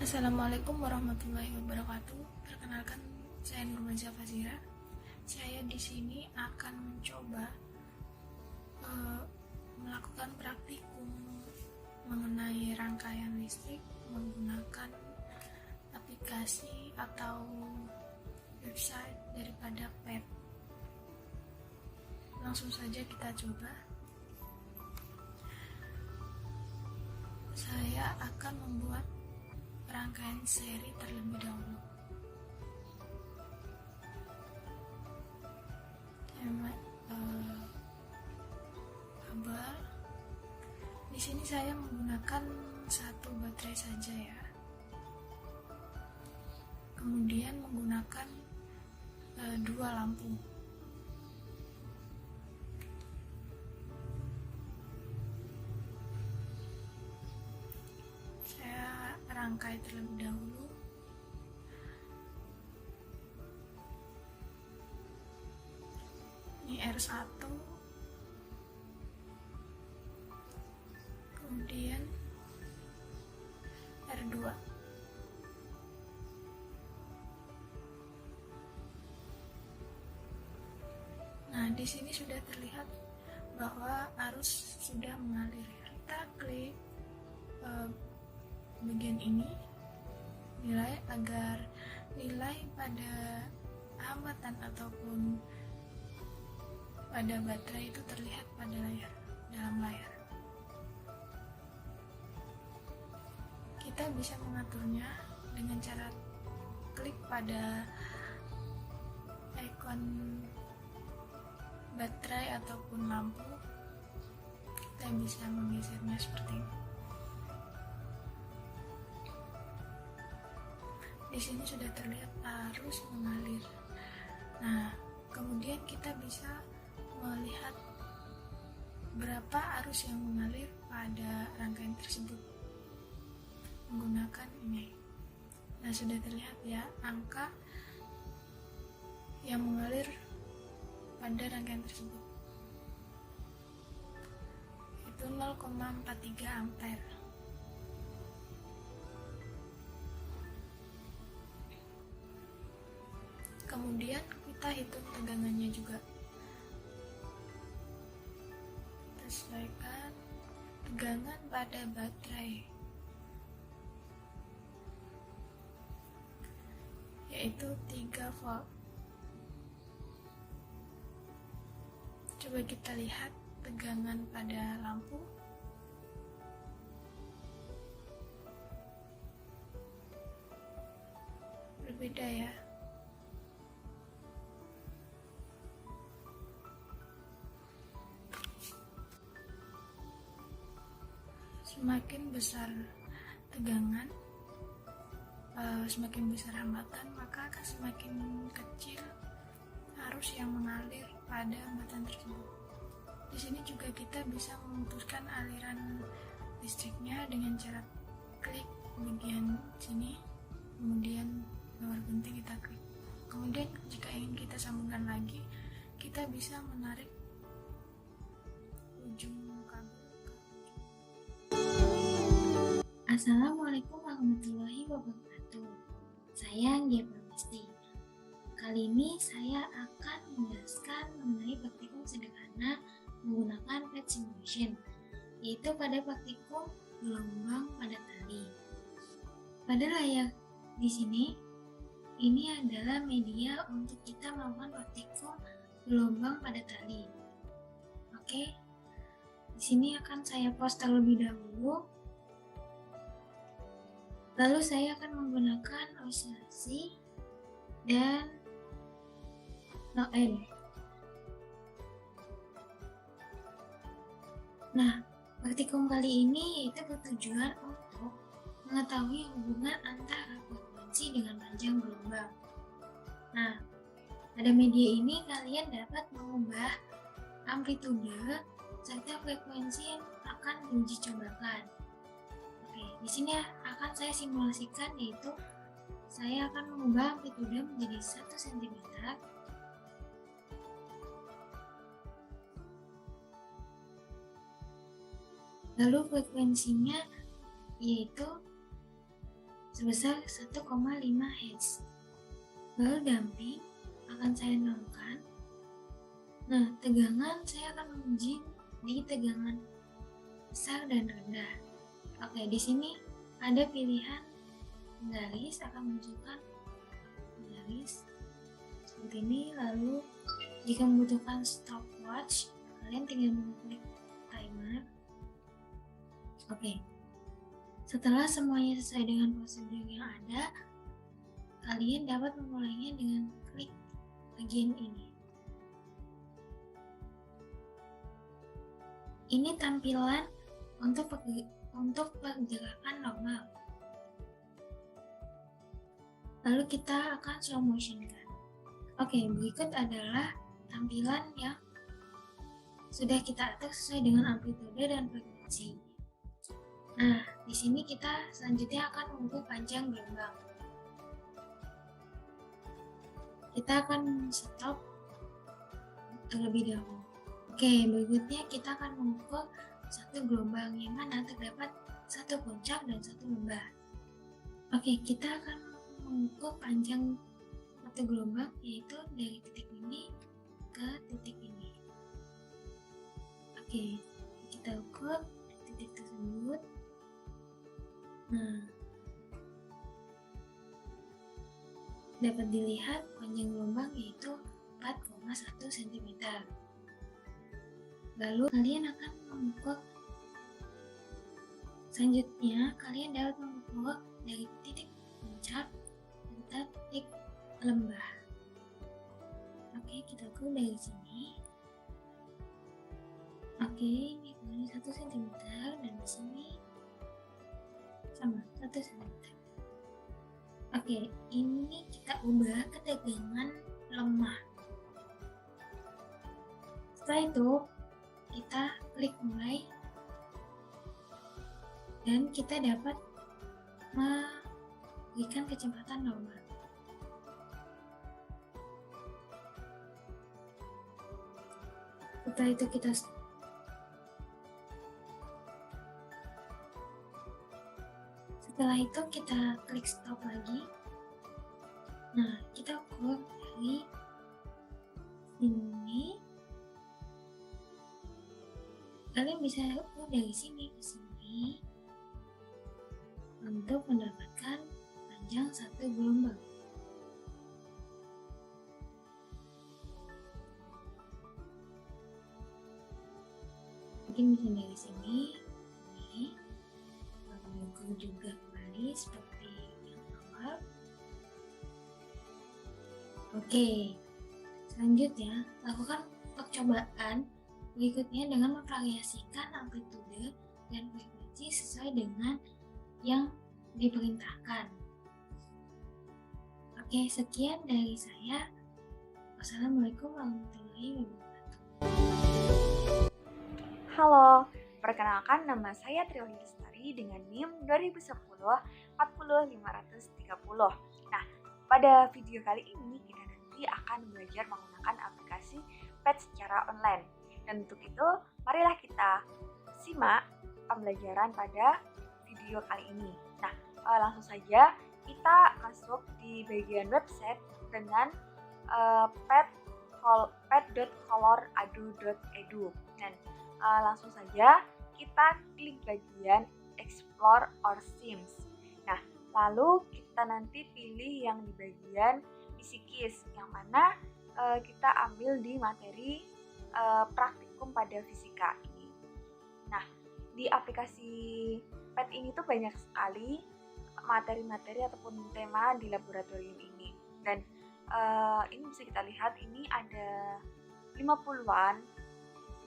Assalamualaikum warahmatullahi wabarakatuh. Perkenalkan, saya Nurmansyah Fazira. Saya di sini akan mencoba melakukan praktikum mengenai rangkaian listrik menggunakan aplikasi atau website daripada PET. Langsung saja kita coba. Saya akan membuat rangkaian seri terlebih dahulu. Kabel. Di sini saya menggunakan satu baterai saja ya. Kemudian menggunakan dua lampu. Rangkai terlebih dahulu. Ini R1, kemudian R2. Nah, di sini sudah terlihat bahwa arus sudah mengalir. Kita klik bagian ini, nilai agar nilai pada hambatan ataupun pada baterai itu terlihat pada dalam layar. Kita bisa mengaturnya dengan cara klik pada ikon baterai ataupun lampu. Kita bisa menggesernya seperti ini. Di sini sudah terlihat arus mengalir. Nah, kemudian kita bisa melihat berapa arus yang mengalir pada rangkaian tersebut menggunakan ini. Nah, sudah terlihat ya angka yang mengalir pada rangkaian tersebut. Itu 0,43 ampere. Kemudian kita hitung tegangannya juga. Sesuaikan tegangan pada baterai, yaitu 3 volt. Coba kita lihat tegangan pada lampu. Berbeda ya. Semakin besar tegangan, semakin besar hambatan, maka akan semakin kecil arus yang mengalir pada hambatan tersebut. Di sini juga kita bisa memutuskan aliran listriknya dengan cara klik bagian sini, kemudian nomor penting kita klik. Kemudian jika ingin kita sambungkan lagi, kita bisa menarik ujung kabel. Assalamualaikum warahmatullahi wabarakatuh. Saya Nggia Pramesti. Kali ini saya akan menjelaskan mengenai praktikum sederhana menggunakan PET simulation, yaitu pada praktikum gelombang pada tali. Pada layar di sini, ini adalah media untuk kita melakukan praktikum gelombang pada tali. Oke, di sini akan saya pause terlebih dahulu. Lalu saya akan menggunakan oscillasi dan low end. Nah, praktikum kali ini yaitu bertujuan untuk mengetahui hubungan antara frekuensi dengan panjang gelombang. Nah, pada media ini kalian dapat mengubah amplitude serta frekuensi yang akan diuji cobakan. Oke, di sini akan saya simulasikan yaitu saya akan mengubah amplitude menjadi 1 cm. Lalu frekuensinya yaitu sebesar 1,5 Hz. Lalu damping akan saya nolkan. Nah, tegangan saya akan menguji di tegangan besar dan rendah. Oke, di sini ada pilihan garis, akan menunjukkan garis seperti ini. Lalu jika membutuhkan stopwatch, kalian tinggal mengklik timer. Oke, setelah semuanya sesuai dengan prosedur yang ada, kalian dapat memulainya dengan klik bagian ini. Ini tampilan untuk pergerakan normal. Lalu kita akan slow motion kan. Oke, berikut adalah tampilan yang sudah kita atur sesuai dengan amplitude dan frekuensi. Nah, di sini kita selanjutnya akan mengukur panjang gelombang. Kita akan stop terlebih dahulu. Oke, berikutnya kita akan mengukur satu gelombang yang mana terdapat satu puncak dan satu lembah. Oke, kita akan mengukur panjang satu gelombang yaitu dari titik ini ke titik ini. Oke, kita ukur titik tersebut. Nah, dapat dilihat panjang gelombang yaitu 4,1 cm. Lalu kalian akan mengukur, selanjutnya kalian dapat mengukur dari titik puncak ke titik lembah. Oke, kita ukur dari sini. Oke, ini kurang 1 cm dan di sini sama 1 cm. Oke, ini kita ubah ke tegangan lemah. Setelah itu kita klik mulai dan kita dapat memberikan kecepatan normal. Setelah itu kita klik stop lagi. Nah, kita ukur dari sini. Kalian bisa ukur dari sini ke sini untuk mendapatkan panjang satu gelombang. Mungkin bisa dari sini, ini, lalu ukur juga kembali seperti yang awal. Oke, selanjutnya lakukan percobaan berikutnya dengan memvariasikan amplitude dan frekuensi sesuai dengan yang diperintahkan. Oke, sekian dari saya. Wassalamualaikum warahmatullahi wabarakatuh. Halo, perkenalkan nama saya Triwani Lestari dengan NIM 2010 40530. Nah, pada video kali ini kita nanti akan belajar menggunakan aplikasi PET secara online. Dan untuk itu, marilah kita simak pembelajaran pada video kali ini. Nah, langsung saja kita masuk di bagian website dengan pet.colorado.edu. Dan langsung saja kita klik bagian Explore or Sims. Nah, lalu kita nanti pilih yang di bagian psikis, yang mana kita ambil di materi praktikum pada fisika ini. Nah, di aplikasi PET ini tuh banyak sekali materi-materi ataupun tema di laboratorium ini. Dan ini bisa kita lihat, ini ada 50-an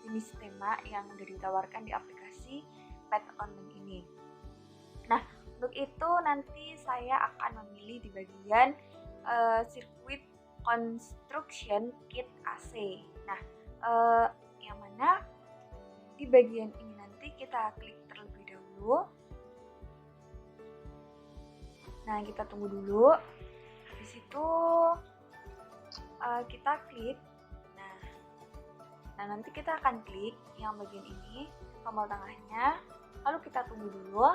jenis tema yang sudah ditawarkan di aplikasi PET online ini. Nah, untuk itu nanti saya akan memilih di bagian Circuit Construction Kit AC. Nah, yang mana di bagian ini nanti kita klik terlebih dahulu. Nah, kita tunggu dulu. Habis itu kita klik. Nah, nanti kita akan klik yang bagian ini, tombol tengahnya. Lalu kita tunggu dulu.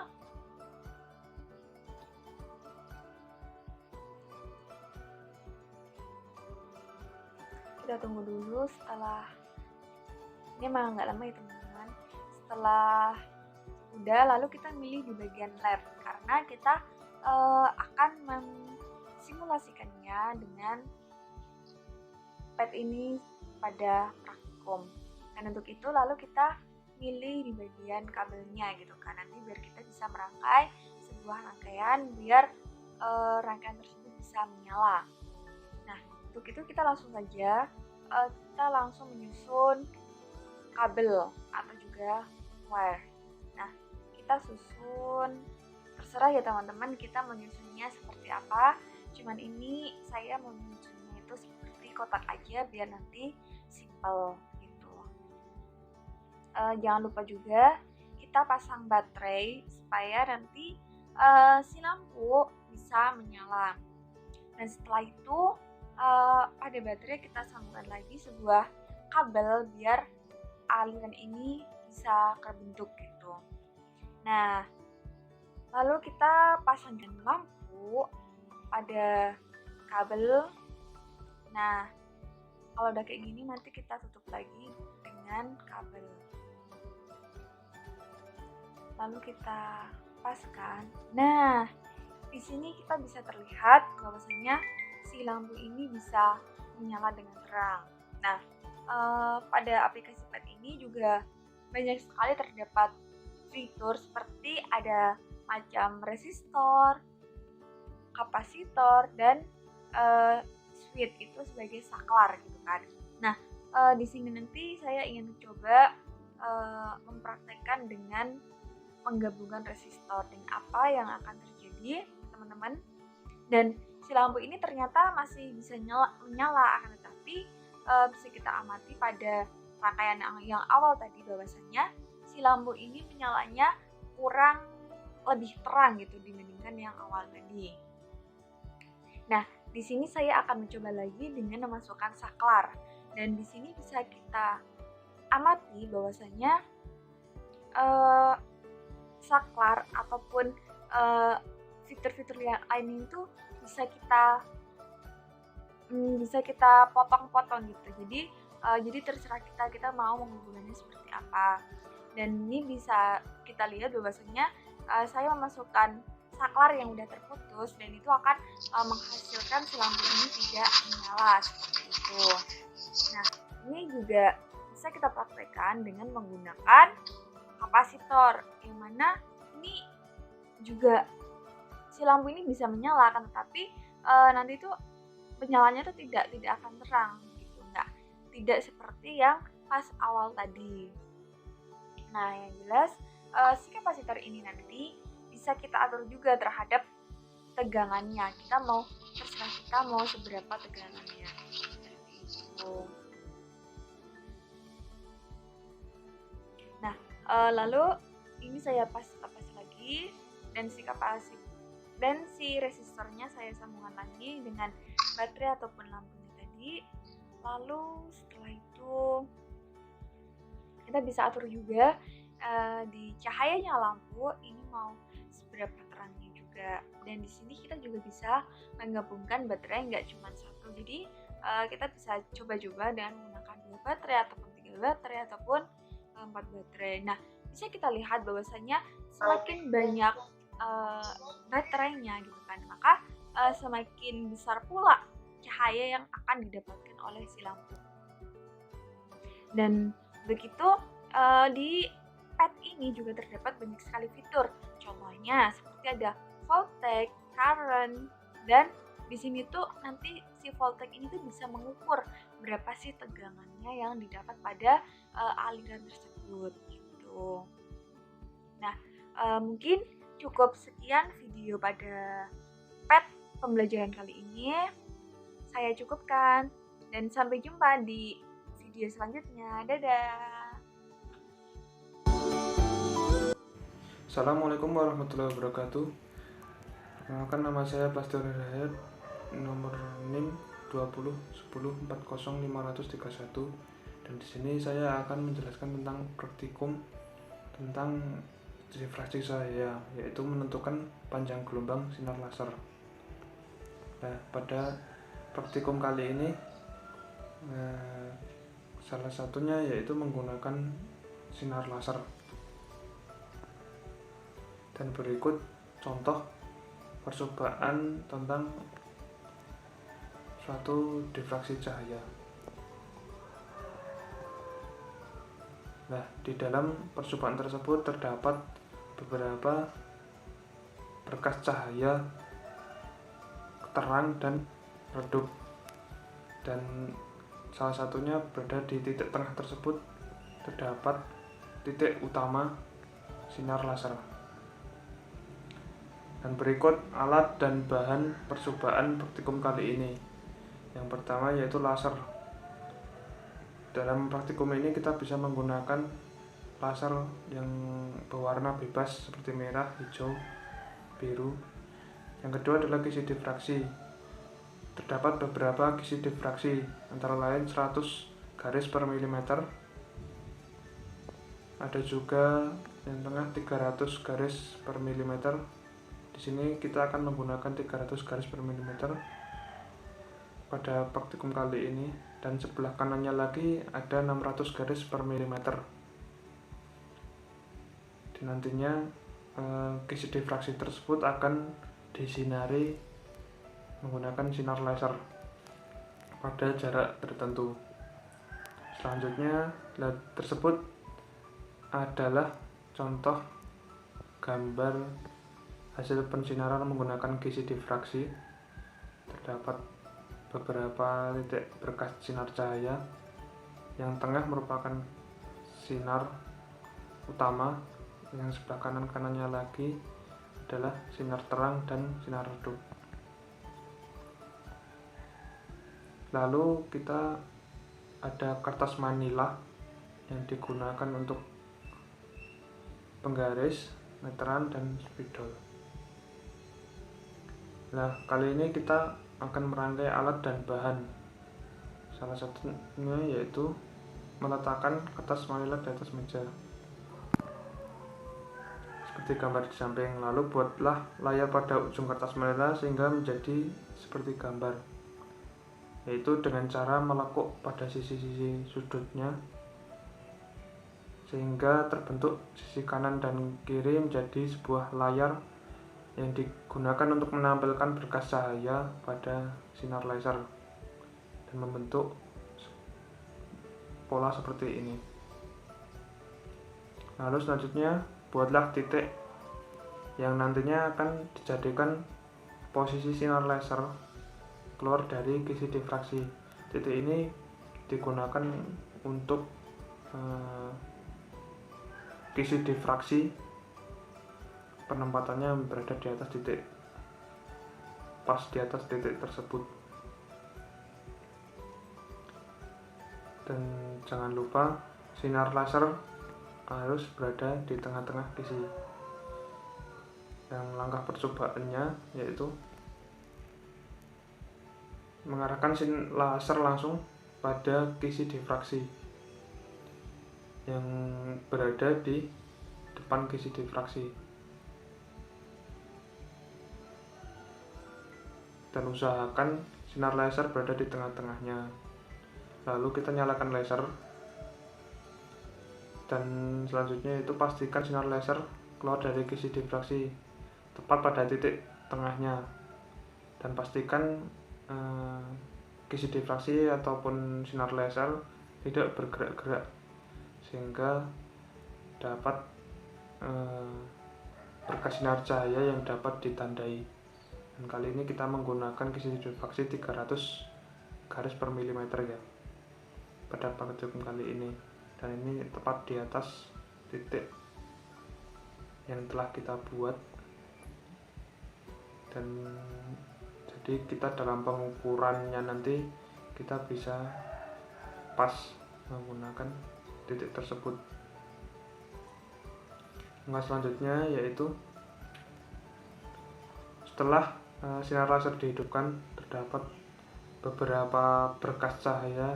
Kita tunggu dulu setelah ini emang nggak lama ya teman-teman. Setelah udah, lalu kita milih di bagian lab karena kita akan mensimulasikannya dengan pet ini pada praktikum. Dan untuk itu lalu kita milih di bagian kabelnya gitu kan, nanti biar kita bisa merangkai sebuah rangkaian biar rangkaian tersebut bisa menyala. Nah, untuk itu kita langsung saja kita langsung menyusun kabel atau juga wire. Nah, kita susun, terserah ya teman-teman kita menyusunnya seperti apa. Cuman ini saya mau menyusunnya itu seperti kotak aja biar nanti simple gitu. Jangan lupa juga kita pasang baterai supaya nanti si lampu bisa menyala. Dan setelah itu pada baterai kita sambungkan lagi sebuah kabel biar aliran ini bisa terbentuk gitu. Nah, lalu kita pasangkan lampu pada kabel. Nah, kalau udah kayak gini nanti kita tutup lagi dengan kabel. Lalu kita paskan. Nah, di sini kita bisa terlihat bahwasanya si lampu ini bisa menyala dengan terang. Nah, pada aplikasi pet ini juga banyak sekali terdapat fitur seperti ada macam resistor, kapasitor, dan switch itu sebagai saklar gitu kan. Nah, di sini nanti saya ingin mencoba mempraktekkan dengan menggabungkan resistor dan apa yang akan terjadi teman-teman. Dan si lampu ini ternyata masih bisa menyala, akan tetapi bisa kita amati pada rangkaian yang awal tadi bahwasannya si lampu ini menyalanya kurang lebih terang gitu dibandingkan yang awal tadi. Nah, di sini saya akan mencoba lagi dengan memasukkan saklar, dan di sini bisa kita amati bahwasanya saklar ataupun fitur-fitur yang lain itu bisa kita potong-potong gitu. Jadi terserah kita mau menghubungannya seperti apa. Dan ini bisa kita lihat bahwasanya saya memasukkan saklar yang udah terputus dan itu akan menghasilkan si lampu ini tidak menyala seperti itu. Nah, ini juga bisa kita praktekkan dengan menggunakan kapasitor, yang mana ini juga si lampu ini bisa menyala, kan tetapi nanti itu penyalanya itu tidak akan terang gitu, tidak seperti yang pas awal tadi. Nah, yang jelas si kapasitor ini nanti bisa kita atur juga terhadap tegangannya. Terserah kita mau seberapa tegangannya. Seperti itu. Nah, lalu ini saya lepas lagi dan si resistornya saya sambungkan lagi dengan baterai ataupun lampunya tadi. Lalu setelah itu kita bisa atur juga di cahayanya lampu ini mau seberapa terangnya juga. Dan di sini kita juga bisa menggabungkan baterai nggak cuma satu. Jadi kita bisa coba-coba dengan menggunakan 2 baterai ataupun 3 baterai ataupun 4 baterai. Nah, bisa kita lihat bahwasanya semakin banyak baterainya gitu kan, maka semakin besar pula cahaya yang akan didapatkan oleh si lampu. Dan begitu di pet ini juga terdapat banyak sekali fitur. Contohnya seperti ada voltage, current, dan di sini tuh nanti si voltage ini tuh bisa mengukur berapa sih tegangannya yang didapat pada aliran tersebut gitu. Nah, mungkin cukup sekian video pada pet pembelajaran kali ini. Saya cukupkan dan sampai jumpa di video selanjutnya. Dadah. Assalamualaikum warahmatullahi wabarakatuh. Perkenalkan, nama saya Plastur Hidayat nomor NIM 2010104051, dan di sini saya akan menjelaskan tentang praktikum tentang difraksi cahaya, yaitu menentukan panjang gelombang sinar laser. Nah, pada praktikum kali ini salah satunya yaitu menggunakan sinar laser. Dan berikut contoh percobaan tentang suatu difraksi cahaya. Nah, di dalam percobaan tersebut terdapat beberapa berkas cahaya terang dan redup, dan salah satunya berada di titik tengah tersebut terdapat titik utama sinar laser. Dan berikut alat dan bahan percobaan praktikum kali ini. Yang pertama yaitu laser. Dalam praktikum ini kita bisa menggunakan laser yang berwarna bebas seperti merah, hijau, biru. Yang kedua adalah kisi difraksi. Terdapat beberapa kisi difraksi, antara lain 100 garis per milimeter. Ada juga yang tengah 300 garis per milimeter. Di sini kita akan menggunakan 300 garis per milimeter pada praktikum kali ini, dan sebelah kanannya lagi ada 600 garis per milimeter. Dan nantinya kisi difraksi tersebut akan disinari menggunakan sinar laser pada jarak tertentu. Selanjutnya tersebut adalah contoh gambar hasil pensinaran menggunakan kisi difraksi. Terdapat beberapa titik berkas sinar cahaya. Yang tengah merupakan sinar utama, yang sebelah kanannya lagi adalah sinar terang dan sinar redup. Lalu kita ada kertas manila yang digunakan untuk penggaris, meteran, dan spidol. Nah, kali ini kita akan merangkai alat dan bahan. Salah satunya yaitu meletakkan kertas manila di atas meja seperti gambar di samping. Lalu buatlah layar pada ujung kertas manila sehingga menjadi seperti gambar, yaitu dengan cara melekuk pada sisi-sisi sudutnya sehingga terbentuk sisi kanan dan kiri menjadi sebuah layar yang digunakan untuk menampilkan berkas cahaya pada sinar laser dan membentuk pola seperti ini. Lalu selanjutnya buatlah titik yang nantinya akan dijadikan posisi sinar laser keluar dari kisi difraksi. Titik ini digunakan untuk kisi difraksi, penempatannya berada di atas titik, pas di atas titik tersebut. Dan jangan lupa sinar laser harus berada di tengah-tengah kisi. Yang langkah percobaannya yaitu mengarahkan laser langsung pada kisi difraksi yang berada di depan kisi difraksi, dan usahakan sinar laser berada di tengah-tengahnya. Lalu kita nyalakan laser, dan selanjutnya itu pastikan sinar laser keluar dari kisi difraksi tepat pada titik tengahnya, dan pastikan kisi difraksi ataupun sinar laser tidak bergerak-gerak sehingga dapat berkas sinar cahaya yang dapat ditandai. Dan kali ini kita menggunakan kisi difraksi 300 garis per milimeter ya pada praktikum kali ini, dan ini tepat di atas titik yang telah kita buat. Dan jadi kita dalam pengukurannya nanti kita bisa pas menggunakan titik tersebut. Langkah selanjutnya yaitu setelah sinar laser dihidupkan, terdapat beberapa berkas cahaya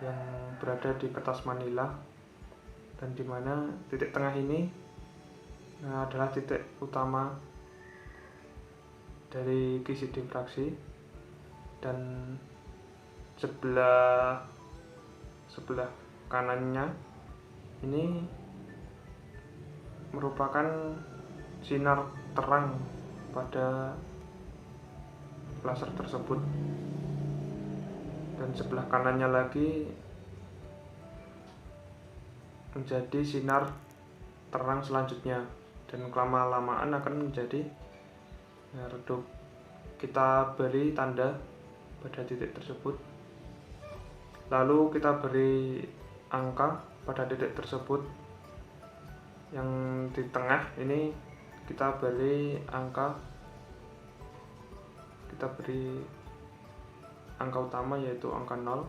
yang berada di kertas manila, dan di mana titik tengah ini adalah titik utama dari kisi difraksi, dan sebelah kanannya ini merupakan sinar terang pada laser tersebut, dan sebelah kanannya lagi menjadi sinar terang selanjutnya, dan lama-lamaan akan menjadi redup. Kita beri tanda pada titik tersebut, lalu kita beri angka pada titik tersebut. Yang di tengah ini kita beri angka utama, yaitu angka 0.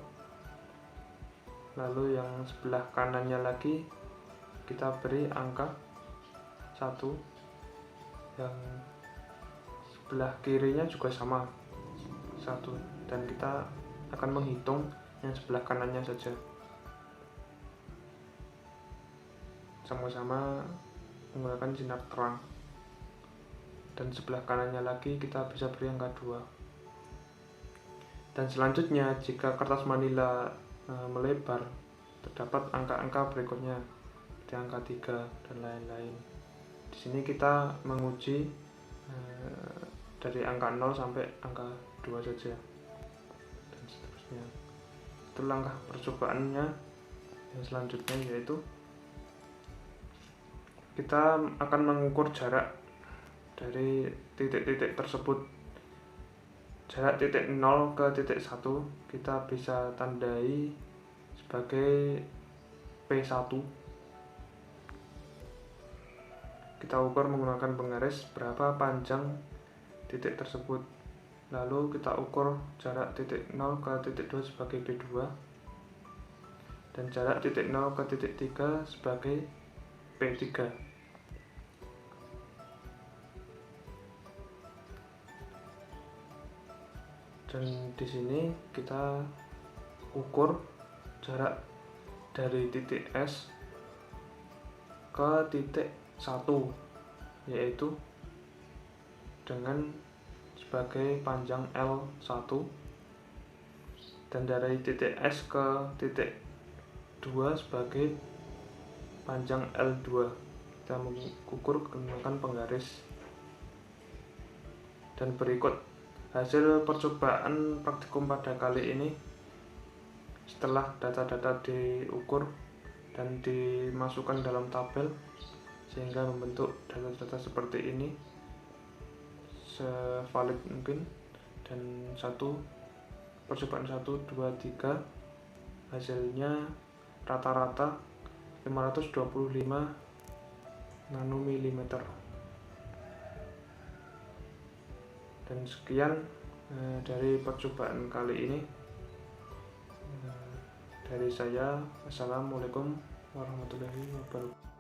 Lalu yang sebelah kanannya lagi kita beri angka 1, yang sebelah kirinya juga sama 1, dan kita akan menghitung yang sebelah kanannya saja. Sama-sama menggunakan sinar terang, dan sebelah kanannya lagi kita bisa beri angka 2. Dan selanjutnya, jika kertas manila melebar, terdapat angka-angka berikutnya seperti angka 3 dan lain-lain. Di sini kita menguji dari angka 0 sampai angka 2 saja, dan seterusnya. Itu langkah percobaannya. Yang selanjutnya yaitu kita akan mengukur jarak dari titik-titik tersebut. Jarak titik 0 ke titik 1 kita bisa tandai sebagai P1. Kita ukur menggunakan penggaris berapa panjang titik tersebut. Lalu kita ukur jarak titik 0 ke titik 2 sebagai P2, dan jarak titik 0 ke titik 3 sebagai P3. Dan di sini kita ukur jarak dari titik S ke titik 1, yaitu dengan sebagai panjang L1, dan dari titik S ke titik 2 sebagai panjang L2. Kita mengukur menggunakan penggaris. Dan berikut hasil percobaan praktikum pada kali ini. Setelah data-data diukur dan dimasukkan dalam tabel sehingga membentuk data-data seperti ini sevalid mungkin, dan percobaan 1, 2, 3 hasilnya rata-rata 525 nanomilimeter. Dan sekian dari percobaan kali ini dari saya. Assalamualaikum warahmatullahi wabarakatuh.